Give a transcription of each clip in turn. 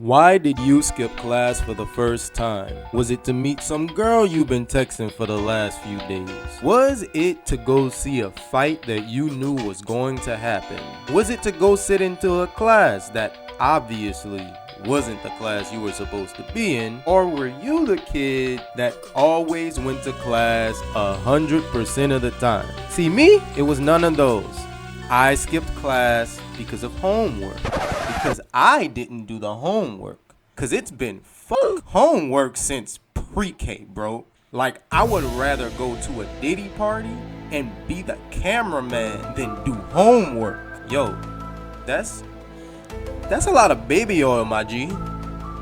Why did you skip class for the first time? Was it to meet some girl you've been texting for the last few days? Was it to go see a fight that you knew was going to happen? Was it to go sit into a class that obviously wasn't the class you were supposed to be in? Or were you the kid that always went to class 100% of the time? See, me, it was none of those. I skipped class because of homework. Because I didn't do the homework. Because it's been homework since pre-K, bro. Like, I would rather go to a Diddy party and be the cameraman than do homework. Yo, that's a lot of baby oil, my G.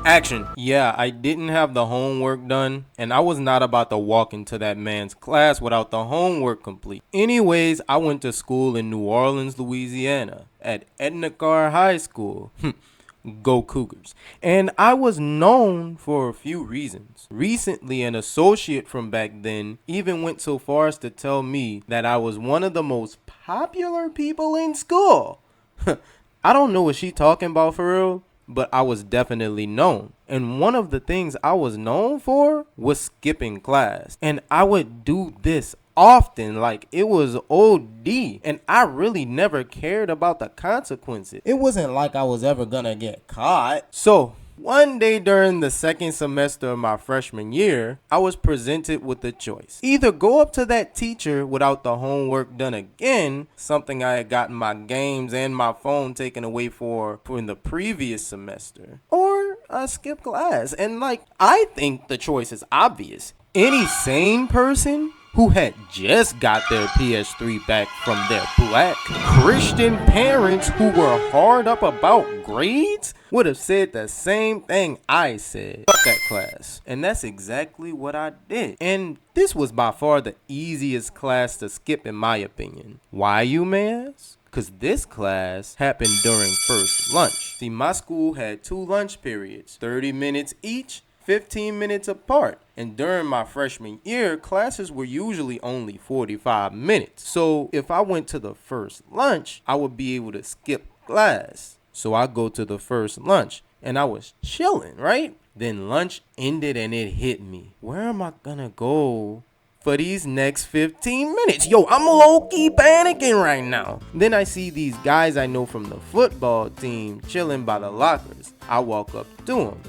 Action. Yeah, I didn't have the homework done, and I was not about to walk into that man's class without the homework complete. Anyways, I went to school in New Orleans, Louisiana, at Edna Karr High School. Go Cougars. And I was known for a few reasons. Recently, an associate from back then even went so far as to tell me that I was one of the most popular people in school. I don't know what she talking about for real, but I was definitely known. And one of the things I was known for was skipping class. And I would do this often, like it was OD. And I really never cared about the consequences. It wasn't like I was ever gonna get caught. So, one day during the second semester of my freshman year, I was presented with a choice. Either go up to that teacher without the homework done again, something I had gotten my games and my phone taken away for in the previous semester, or I skip class. And I think the choice is obvious. Any sane person who had just got their PS3 back from their black Christian parents who were hard up about grades would have said the same thing I said. Fuck that class. And that's exactly what I did. And this was by far the easiest class to skip in my opinion. Why, you may ask? Because this class happened during first lunch. See, my school had 2 lunch periods, 30 minutes each, 15 minutes apart. And during my freshman year, classes were usually only 45 minutes. So if I went to the first lunch, I would be able to skip class. So I go to the first lunch and I was chilling, right? Then lunch ended and it hit me. Where am I gonna go for these next 15 minutes? Yo, I'm low-key panicking right now. Then I see these guys I know from the football team chilling by the lockers. I walk up to them.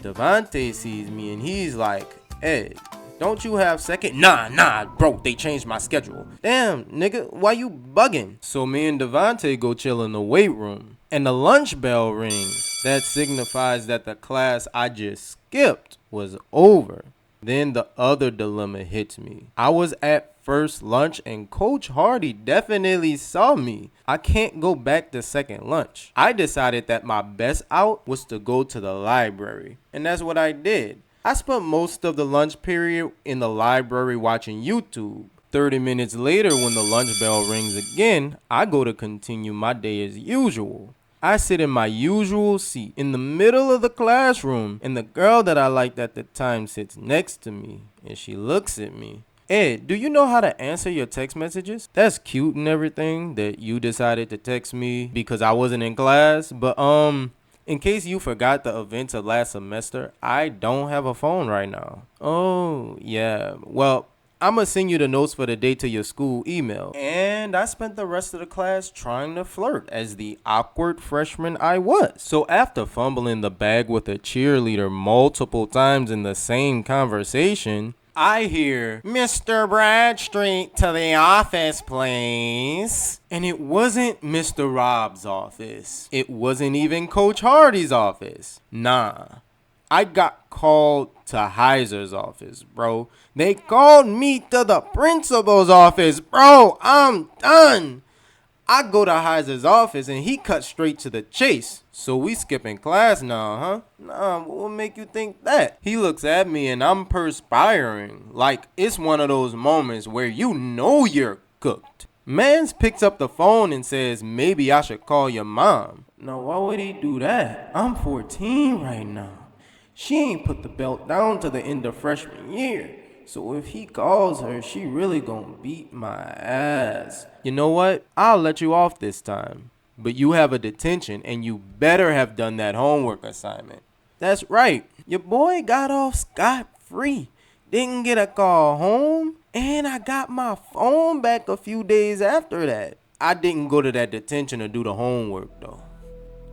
Devontae sees me and he's like, "Ed, don't you have second?" Nah, bro, they changed my schedule. Damn, nigga, why you bugging? So me and Devontae go chill in the weight room. And the lunch bell rings. That signifies that the class I just skipped was over. Then the other dilemma hits me. I was at first lunch and Coach Hardy definitely saw me. I can't go back to second lunch. I decided that my best out was to go to the library. And that's what I did. I spent most of the lunch period in the library watching YouTube. 30 minutes later, when the lunch bell rings again, I go to continue my day as usual. I sit in my usual seat in the middle of the classroom, and the girl that I liked at the time sits next to me, and she looks at me. "Ed, do you know how to answer your text messages?" That's cute and everything that you decided to text me because I wasn't in class, but in case you forgot the events of last semester, I don't have a phone right now. Oh, yeah. Well, I'm gonna send you the notes for the day to your school email. And I spent the rest of the class trying to flirt as the awkward freshman I was. So after fumbling the bag with a cheerleader multiple times in the same conversation, I hear, "Mr. Bradstreet to the office, please." And it wasn't Mr. Rob's office. It wasn't even Coach Hardy's office. Nah. I got called to Heiser's office, bro. They called me to the principal's office, bro. I'm done. I go to Heiser's office and he cut straight to the chase. "So we skipping class now, huh?" "Nah, what will make you think that?" He looks at me and I'm perspiring. Like it's one of those moments where you know you're cooked. Mans picks up the phone and says, "Maybe I should call your mom." Now, why would he do that? I'm 14 right now. She ain't put the belt down to the end of freshman year. So if he calls her, she really gonna beat my ass. You know what? I'll let you off this time. But you have a detention and you better have done that homework assignment. That's right, your boy got off scot-free. Didn't get a call home, and I got my phone back a few days after that. I didn't go to that detention to do the homework though.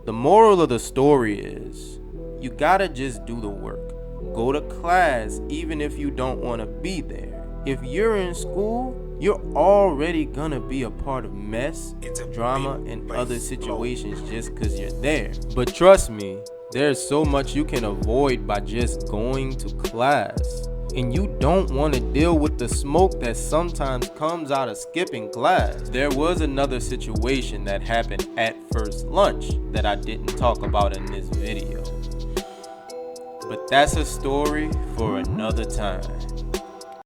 The moral of the story is, you gotta just do the work. Go to class even if you don't want to be there. If you're in school, you're already gonna be a part of mess, drama, and other situations just because you're there. But trust me, there's so much you can avoid by just going to class. And you don't want to deal with the smoke that sometimes comes out of skipping class. There was another situation that happened at first lunch that I didn't talk about in this video. But that's a story for another time.